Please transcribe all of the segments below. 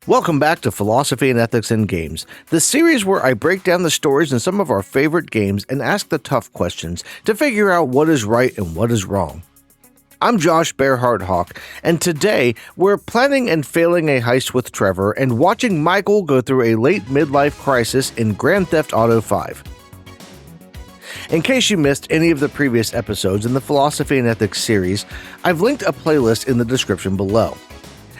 Welcome back to Philosophy and Ethics in Games, the series where I break down the stories in some of our favorite games and ask the tough questions to figure out what is right and what is wrong. I'm Josh Bearheart Hawk, and today we're planning and failing a heist with Trevor and watching Michael go through a late midlife crisis in Grand Theft Auto 5. In case you missed any of the previous episodes in the Philosophy and Ethics series, I've linked a playlist in the description below.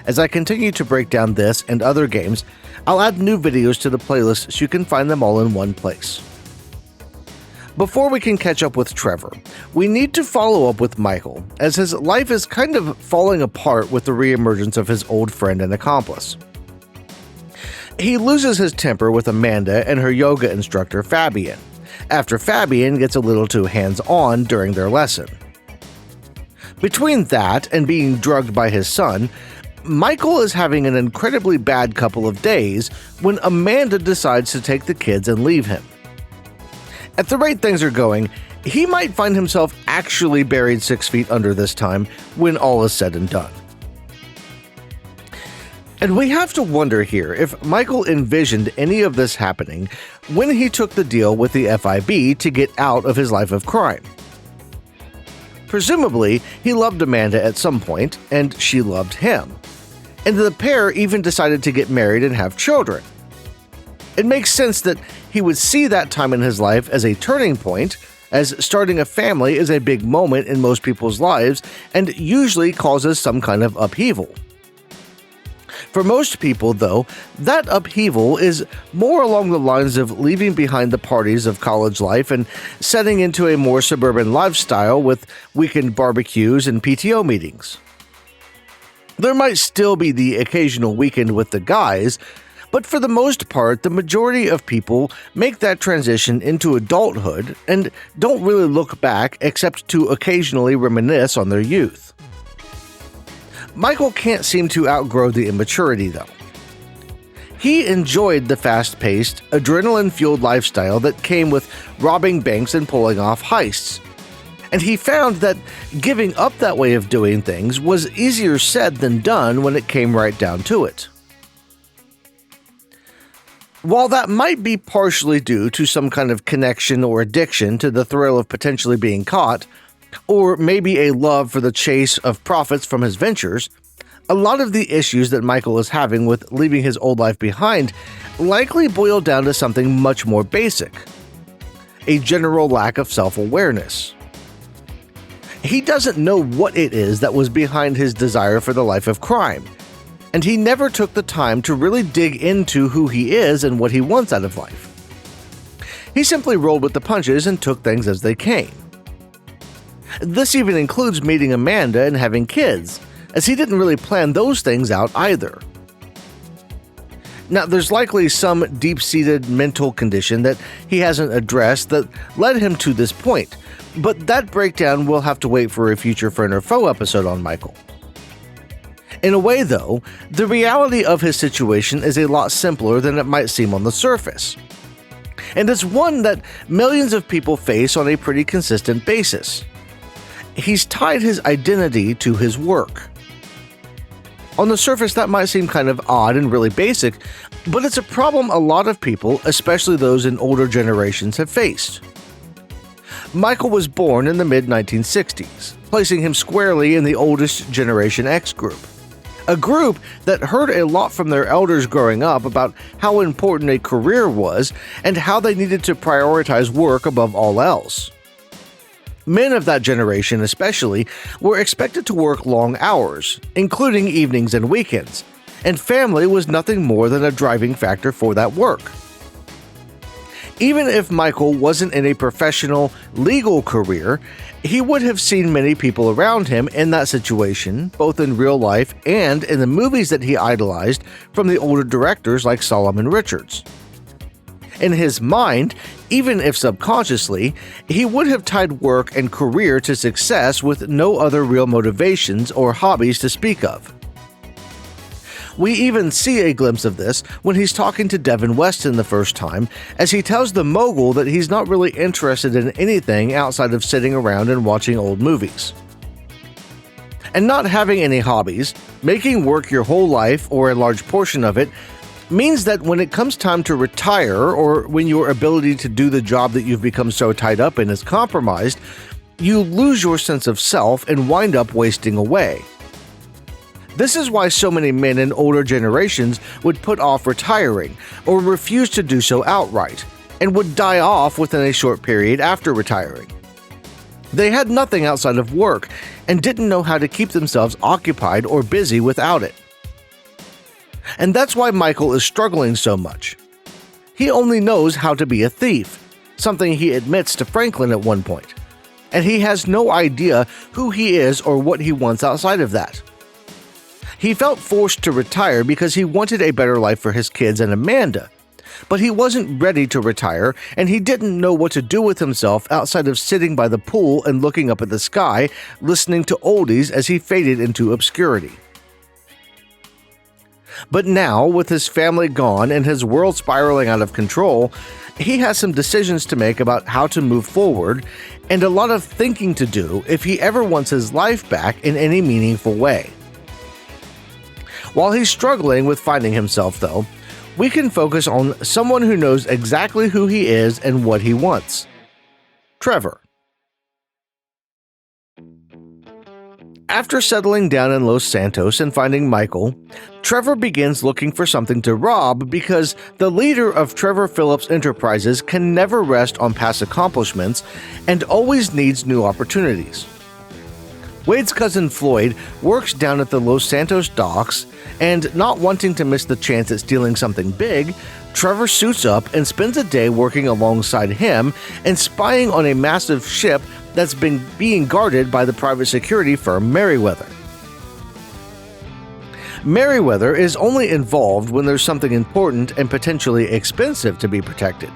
As I continue to break down this and other games, I'll add new videos to the playlist so you can find them all in one place. Before we can catch up with Trevor, we need to follow up with Michael, as his life is kind of falling apart with the reemergence of his old friend and accomplice. He loses his temper with Amanda and her yoga instructor Fabian, after Fabian gets a little too hands-on during their lesson. Between that and being drugged by his son, Michael is having an incredibly bad couple of days when Amanda decides to take the kids and leave him. At the rate things are going, he might find himself actually buried 6 feet under this time when all is said and done. And we have to wonder here if Michael envisioned any of this happening when he took the deal with the FIB to get out of his life of crime. Presumably, he loved Amanda at some point, and she loved him. And the pair even decided to get married and have children. It makes sense that he would see that time in his life as a turning point, as starting a family is a big moment in most people's lives and usually causes some kind of upheaval. For most people, though, that upheaval is more along the lines of leaving behind the parties of college life and setting into a more suburban lifestyle with weekend barbecues and PTO meetings. There might still be the occasional weekend with the guys, but for the most part, the majority of people make that transition into adulthood and don't really look back except to occasionally reminisce on their youth. Michael can't seem to outgrow the immaturity, though. He enjoyed the fast-paced, adrenaline-fueled lifestyle that came with robbing banks and pulling off heists. And he found that giving up that way of doing things was easier said than done when it came right down to it. While that might be partially due to some kind of connection or addiction to the thrill of potentially being caught, or maybe a love for the chase of profits from his ventures, a lot of the issues that Michael is having with leaving his old life behind likely boil down to something much more basic: a general lack of self-awareness. He doesn't know what it is that was behind his desire for the life of crime, and he never took the time to really dig into who he is and what he wants out of life. He simply rolled with the punches and took things as they came. This even includes meeting Amanda and having kids, as he didn't really plan those things out either. Now, there's likely some deep-seated mental condition that he hasn't addressed that led him to this point, but that breakdown will have to wait for a future Friend or Foe episode on Michael. In a way, though, the reality of his situation is a lot simpler than it might seem on the surface. And it's one that millions of people face on a pretty consistent basis. He's tied his identity to his work. On the surface, that might seem kind of odd and really basic, but it's a problem a lot of people, especially those in older generations, have faced. Michael was born in the mid-1960s, placing him squarely in the oldest Generation X group. A group that heard a lot from their elders growing up about how important a career was and how they needed to prioritize work above all else. Men of that generation especially were expected to work long hours, including evenings and weekends, and family was nothing more than a driving factor for that work. Even if Michael wasn't in a professional, legal career, he would have seen many people around him in that situation, both in real life and in the movies that he idolized from the older directors like Solomon Richards. In his mind, even if subconsciously, he would have tied work and career to success with no other real motivations or hobbies to speak of. We even see a glimpse of this when he's talking to Devin Weston the first time, as he tells the mogul that he's not really interested in anything outside of sitting around and watching old movies. And not having any hobbies, making work your whole life or a large portion of it, means that when it comes time to retire, or when your ability to do the job that you've become so tied up in is compromised, you lose your sense of self and wind up wasting away. This is why so many men in older generations would put off retiring or refuse to do so outright, and would die off within a short period after retiring. They had nothing outside of work and didn't know how to keep themselves occupied or busy without it. And that's why Michael is struggling so much. He only knows how to be a thief, something he admits to Franklin at one point, and he has no idea who he is or what he wants outside of that. He felt forced to retire because he wanted a better life for his kids and Amanda, but he wasn't ready to retire, and he didn't know what to do with himself outside of sitting by the pool and looking up at the sky, listening to oldies as he faded into obscurity. But now, with his family gone and his world spiraling out of control, he has some decisions to make about how to move forward, and a lot of thinking to do if he ever wants his life back in any meaningful way. While he's struggling with finding himself, though, we can focus on someone who knows exactly who he is and what he wants. Trevor. After settling down in Los Santos and finding Michael, Trevor begins looking for something to rob because the leader of Trevor Phillips Enterprises can never rest on past accomplishments and always needs new opportunities. Wade's cousin Floyd works down at the Los Santos docks, and not wanting to miss the chance at stealing something big, Trevor suits up and spends a day working alongside him and spying on a massive ship that's been being guarded by the private security firm Merryweather. Merryweather is only involved when there's something important and potentially expensive to be protected,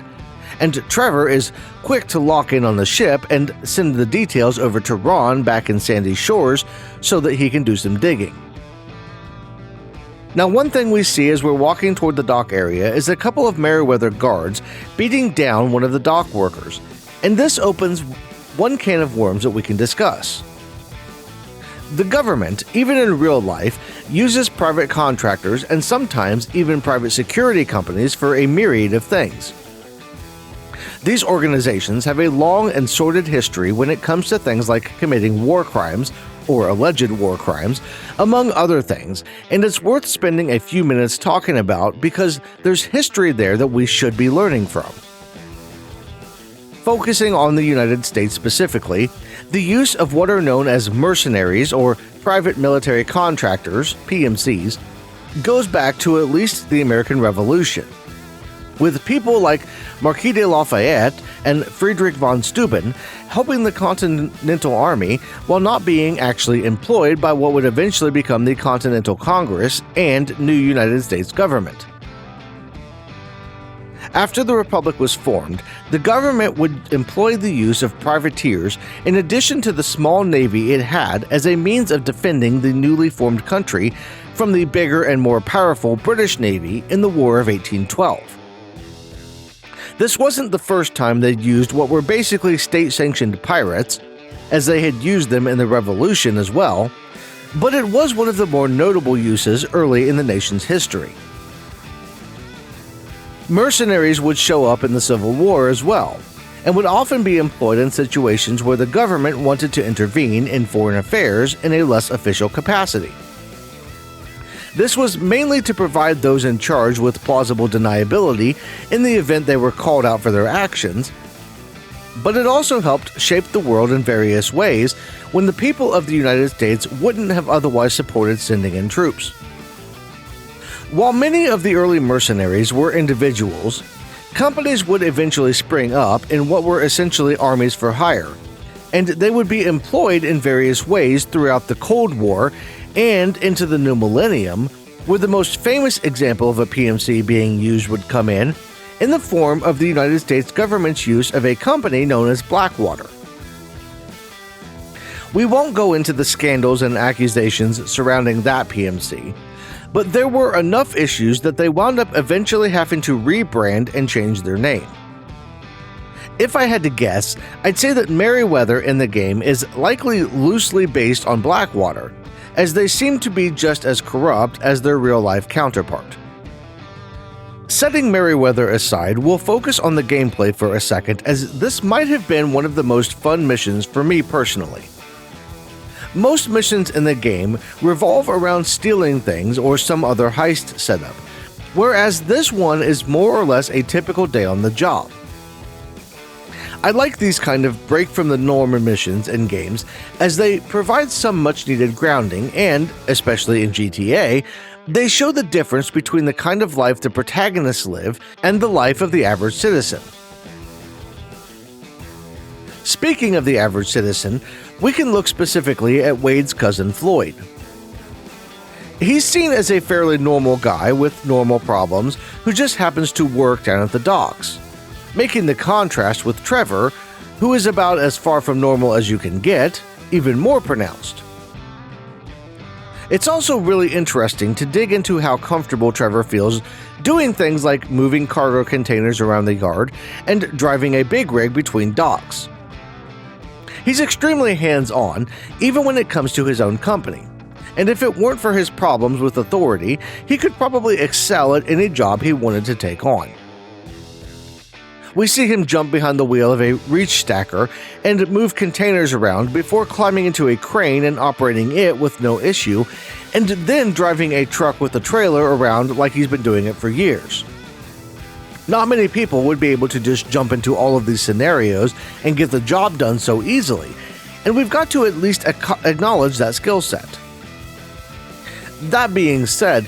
and Trevor is quick to lock in on the ship and send the details over to Ron back in Sandy Shores so that he can do some digging. Now, one thing we see as we're walking toward the dock area is a couple of Merryweather guards beating down one of the dock workers, and this opens one can of worms that we can discuss. The government, even in real life, uses private contractors and sometimes even private security companies for a myriad of things. These organizations have a long and sordid history when it comes to things like committing war crimes, or alleged war crimes, among other things, and it's worth spending a few minutes talking about because there's history there that we should be learning from. Focusing on the United States specifically, the use of what are known as mercenaries or private military contractors, PMCs, goes back to at least the American Revolution, with people like Marquis de Lafayette and Friedrich von Steuben helping the Continental Army while not being actually employed by what would eventually become the Continental Congress and new United States government. After the Republic was formed, the government would employ the use of privateers in addition to the small navy it had as a means of defending the newly formed country from the bigger and more powerful British Navy in the War of 1812. This wasn't the first time they'd used what were basically state-sanctioned pirates, as they had used them in the Revolution as well, but it was one of the more notable uses early in the nation's history. Mercenaries would show up in the Civil War as well, and would often be employed in situations where the government wanted to intervene in foreign affairs in a less official capacity. This was mainly to provide those in charge with plausible deniability in the event they were called out for their actions, but it also helped shape the world in various ways when the people of the United States wouldn't have otherwise supported sending in troops. While many of the early mercenaries were individuals, companies would eventually spring up in what were essentially armies for hire, and they would be employed in various ways throughout the Cold War and into the new millennium, where the most famous example of a PMC being used would come in the form of the United States government's use of a company known as Blackwater. We won't go into the scandals and accusations surrounding that PMC, but there were enough issues that they wound up eventually having to rebrand and change their name. If I had to guess, I'd say that Merryweather in the game is likely loosely based on Blackwater, as they seem to be just as corrupt as their real-life counterpart. Setting Merryweather aside, we'll focus on the gameplay for a second, as this might have been one of the most fun missions for me personally. Most missions in the game revolve around stealing things or some other heist setup, whereas this one is more or less a typical day on the job. I like these kind of break from the norm missions in games, as they provide some much needed grounding and, especially in GTA, they show the difference between the kind of life the protagonists live and the life of the average citizen. Speaking of the average citizen, we can look specifically at Wade's cousin Floyd. He's seen as a fairly normal guy with normal problems who just happens to work down at the docks, making the contrast with Trevor, who is about as far from normal as you can get, even more pronounced. It's also really interesting to dig into how comfortable Trevor feels doing things like moving cargo containers around the yard and driving a big rig between docks. He's extremely hands-on, even when it comes to his own company, and if it weren't for his problems with authority, he could probably excel at any job he wanted to take on. We see him jump behind the wheel of a reach stacker and move containers around before climbing into a crane and operating it with no issue, and then driving a truck with a trailer around like he's been doing it for years. Not many people would be able to just jump into all of these scenarios and get the job done so easily, and we've got to at least acknowledge that skill set. That being said,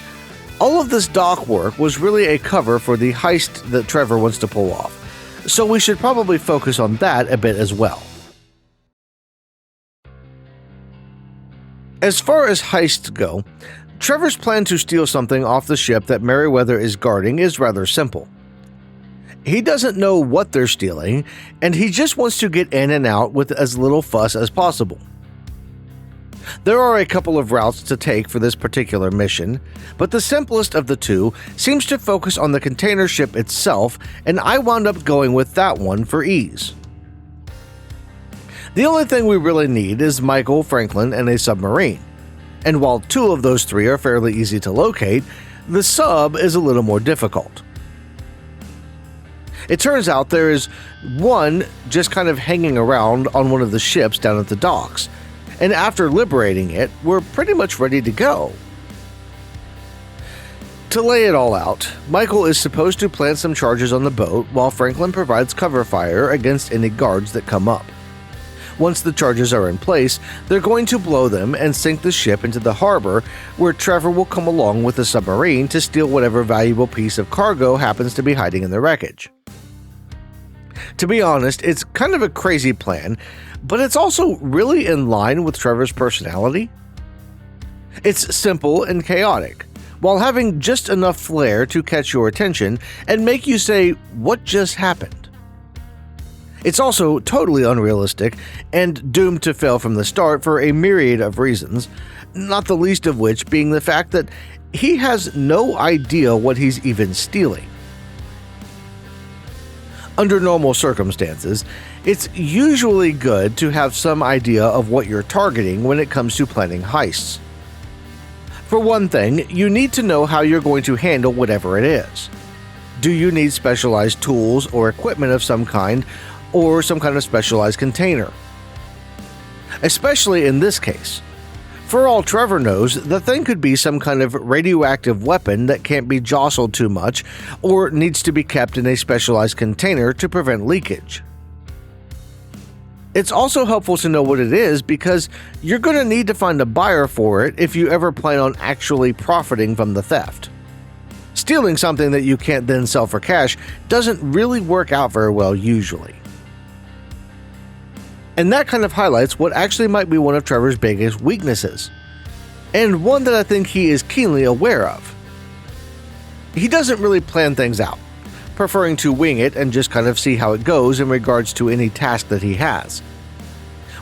all of this dock work was really a cover for the heist that Trevor wants to pull off, so we should probably focus on that a bit as well. As far as heists go, Trevor's plan to steal something off the ship that Merryweather is guarding is rather simple. He doesn't know what they're stealing, and he just wants to get in and out with as little fuss as possible. There are a couple of routes to take for this particular mission, but the simplest of the two seems to focus on the container ship itself, and I wound up going with that one for ease. The only thing we really need is Michael, Franklin, and a submarine, and while two of those three are fairly easy to locate, the sub is a little more difficult. It turns out there is one just kind of hanging around on one of the ships down at the docks, and after liberating it, we're pretty much ready to go. To lay it all out, Michael is supposed to plant some charges on the boat while Franklin provides cover fire against any guards that come up. Once the charges are in place, they're going to blow them and sink the ship into the harbor, where Trevor will come along with the submarine to steal whatever valuable piece of cargo happens to be hiding in the wreckage. To be honest, it's kind of a crazy plan, but it's also really in line with Trevor's personality. It's simple and chaotic, while having just enough flair to catch your attention and make you say, "What just happened?" It's also totally unrealistic and doomed to fail from the start for a myriad of reasons, not the least of which being the fact that he has no idea what he's even stealing. Under normal circumstances, it's usually good to have some idea of what you're targeting when it comes to planning heists. For one thing, you need to know how you're going to handle whatever it is. Do you need specialized tools or equipment of some kind, or some kind of specialized container? Especially in this case. For all Trevor knows, the thing could be some kind of radioactive weapon that can't be jostled too much or needs to be kept in a specialized container to prevent leakage. It's also helpful to know what it is because you're going to need to find a buyer for it if you ever plan on actually profiting from the theft. Stealing something that you can't then sell for cash doesn't really work out very well usually. And that kind of highlights what actually might be one of Trevor's biggest weaknesses, and one that I think he is keenly aware of. He doesn't really plan things out, preferring to wing it and just kind of see how it goes in regards to any task that he has.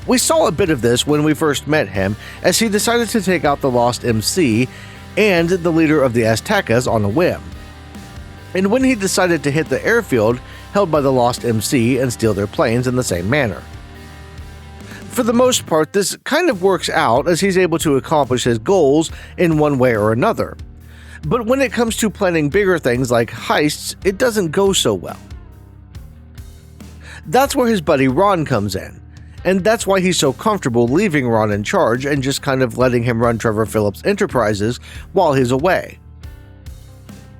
We saw a bit of this when we first met him, as he decided to take out the Lost MC and the leader of the Aztecas on a whim, and when he decided to hit the airfield held by the Lost MC and steal their planes in the same manner. For the most part, this kind of works out as he's able to accomplish his goals in one way or another. But when it comes to planning bigger things like heists, it doesn't go so well. That's where his buddy Ron comes in, and that's why he's so comfortable leaving Ron in charge and just kind of letting him run Trevor Phillips' enterprises while he's away.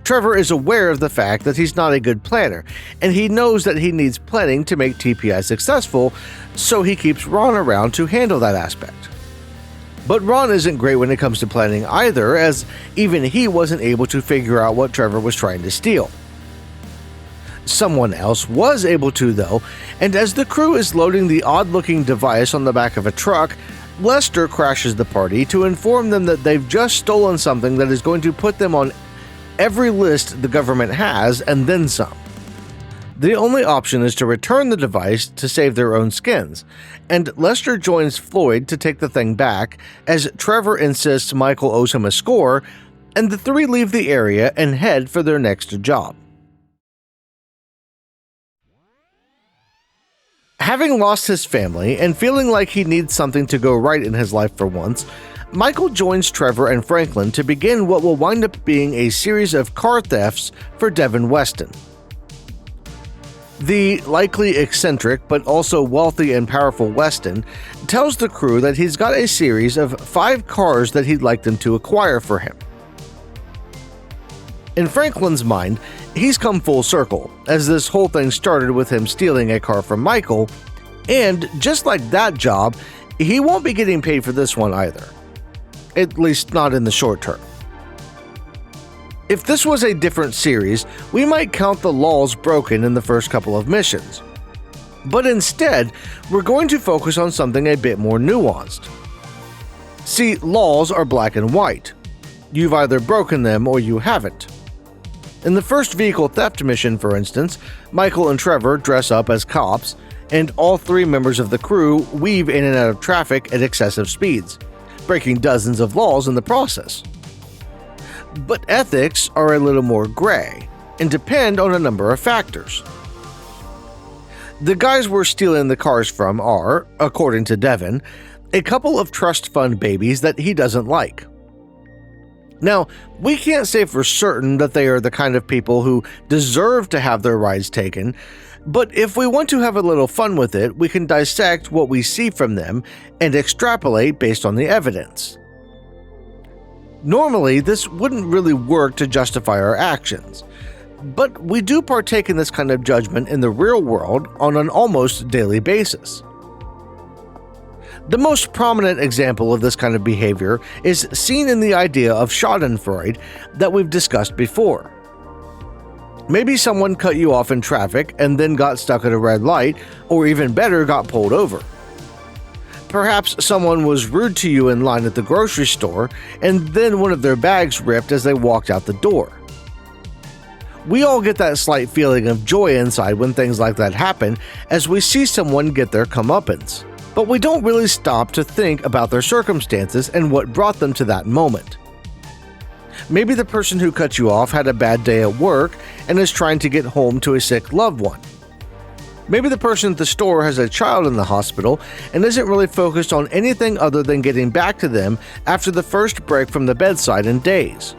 Trevor is aware of the fact that he's not a good planner, and he knows that he needs planning to make TPI successful, so he keeps Ron around to handle that aspect. But Ron isn't great when it comes to planning either, as even he wasn't able to figure out what Trevor was trying to steal. Someone else was able to, though, and as the crew is loading the odd-looking device on the back of a truck, Lester crashes the party to inform them that they've just stolen something that is going to put them on every list the government has, and then some. The only option is to return the device to save their own skins, and Lester joins Floyd to take the thing back, as Trevor insists Michael owes him a score, and the three leave the area and head for their next job. Having lost his family and feeling like he needs something to go right in his life for once, Michael joins Trevor and Franklin to begin what will wind up being a series of car thefts for Devin Weston. The likely eccentric but also wealthy and powerful Weston tells the crew that he's got a series of 5 cars that he'd like them to acquire for him. In Franklin's mind, he's come full circle, as this whole thing started with him stealing a car from Michael, and just like that job, he won't be getting paid for this one either. At least not in the short term. If this was a different series, we might count the laws broken in the first couple of missions. But instead, we're going to focus on something a bit more nuanced. See, laws are black and white. You've either broken them or you haven't. In the first vehicle theft mission, for instance, Michael and Trevor dress up as cops, and all 3 members of the crew weave in and out of traffic at excessive speeds, breaking dozens of laws in the process. But ethics are a little more gray, and depend on a number of factors. The guys we're stealing the cars from are, according to Devin, a couple of trust fund babies that he doesn't like. Now, we can't say for certain that they are the kind of people who deserve to have their rides taken, but if we want to have a little fun with it, we can dissect what we see from them and extrapolate based on the evidence. Normally, this wouldn't really work to justify our actions, but we do partake in this kind of judgment in the real world on an almost daily basis. The most prominent example of this kind of behavior is seen in the idea of schadenfreude that we've discussed before. Maybe someone cut you off in traffic and then got stuck at a red light, or even better, got pulled over. Perhaps someone was rude to you in line at the grocery store, and then one of their bags ripped as they walked out the door. We all get that slight feeling of joy inside when things like that happen, as we see someone get their comeuppance. But we don't really stop to think about their circumstances and what brought them to that moment. Maybe the person who cut you off had a bad day at work and is trying to get home to a sick loved one. Maybe the person at the store has a child in the hospital and isn't really focused on anything other than getting back to them after the first break from the bedside in days.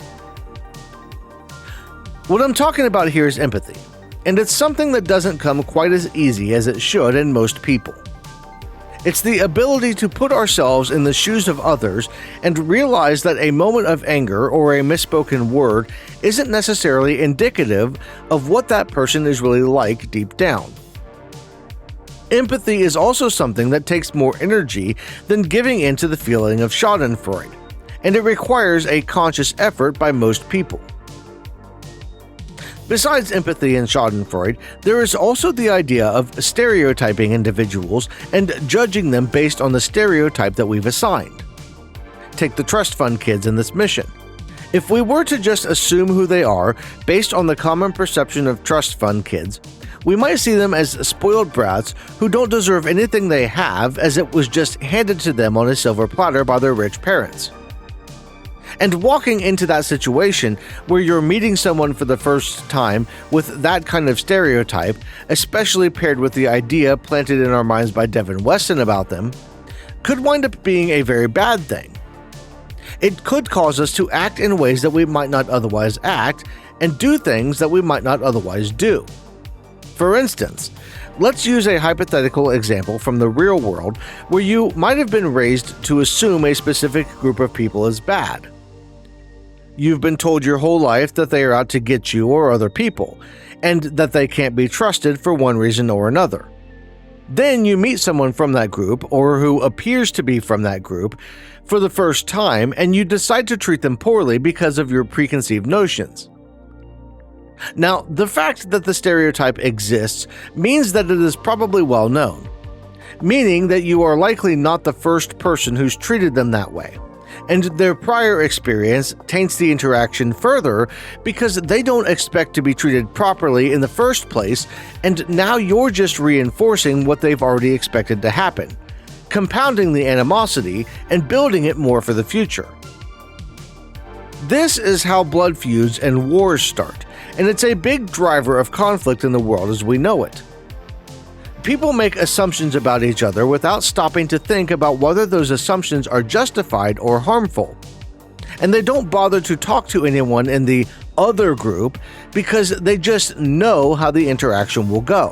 What I'm talking about here is empathy, and it's something that doesn't come quite as easy as it should in most people. It's the ability to put ourselves in the shoes of others and realize that a moment of anger or a misspoken word isn't necessarily indicative of what that person is really like deep down. Empathy is also something that takes more energy than giving in to the feeling of schadenfreude, and it requires a conscious effort by most people. Besides empathy and schadenfreude, there is also the idea of stereotyping individuals and judging them based on the stereotype that we've assigned. Take the trust fund kids in this mission. If we were to just assume who they are based on the common perception of trust fund kids, we might see them as spoiled brats who don't deserve anything they have, as it was just handed to them on a silver platter by their rich parents. And walking into that situation where you're meeting someone for the first time with that kind of stereotype, especially paired with the idea planted in our minds by Devin Weston about them, could wind up being a very bad thing. It could cause us to act in ways that we might not otherwise act and do things that we might not otherwise do. For instance, let's use a hypothetical example from the real world where you might have been raised to assume a specific group of people is bad. You've been told your whole life that they are out to get you or other people, and that they can't be trusted for one reason or another. Then you meet someone from that group, or who appears to be from that group, for the first time, and you decide to treat them poorly because of your preconceived notions. Now, the fact that the stereotype exists means that it is probably well known, meaning that you are likely not the first person who's treated them that way, and their prior experience taints the interaction further because they don't expect to be treated properly in the first place, and now you're just reinforcing what they've already expected to happen, compounding the animosity and building it more for the future. This is how blood feuds and wars start, and it's a big driver of conflict in the world as we know it. People make assumptions about each other without stopping to think about whether those assumptions are justified or harmful. And they don't bother to talk to anyone in the other group because they just know how the interaction will go.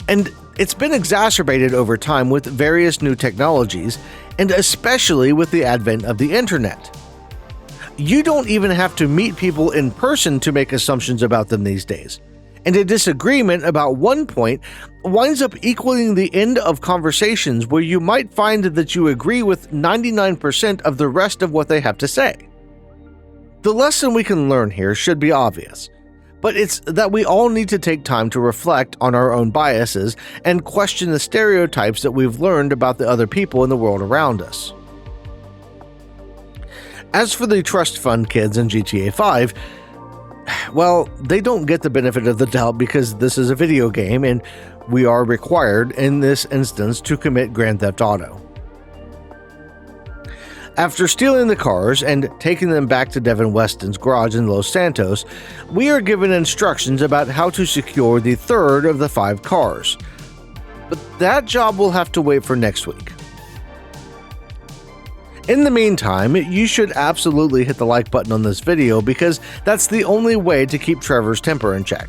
And it's been exacerbated over time with various new technologies, and especially with the advent of the internet. You don't even have to meet people in person to make assumptions about them these days. And a disagreement about one point winds up equaling the end of conversations where you might find that you agree with 99% of the rest of what they have to say. The lesson we can learn here should be obvious, but it's that we all need to take time to reflect on our own biases and question the stereotypes that we've learned about the other people in the world around us. As for the trust fund kids in GTA 5, well, they don't get the benefit of the doubt because this is a video game and we are required in this instance to commit Grand Theft Auto. After stealing the cars and taking them back to Devin Weston's garage in Los Santos, we are given instructions about how to secure the third of the 5 cars. But that job will have to wait for next week. In the meantime, you should absolutely hit the like button on this video because that's the only way to keep Trevor's temper in check.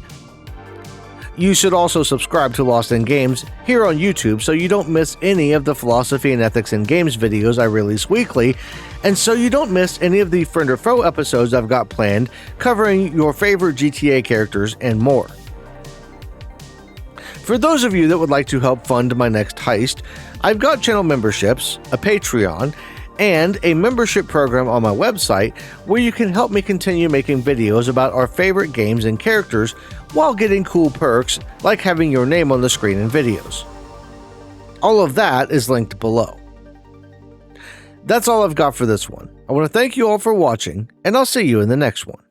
You should also subscribe to Lost in Games here on YouTube so you don't miss any of the philosophy and ethics in games videos I release weekly, and so you don't miss any of the Friend or Foe episodes I've got planned covering your favorite GTA characters and more. For those of you that would like to help fund my next heist, I've got channel memberships, a Patreon, and a membership program on my website where you can help me continue making videos about our favorite games and characters while getting cool perks like having your name on the screen in videos. All of that is linked below. That's all I've got for this one. I want to thank you all for watching, and I'll see you in the next one.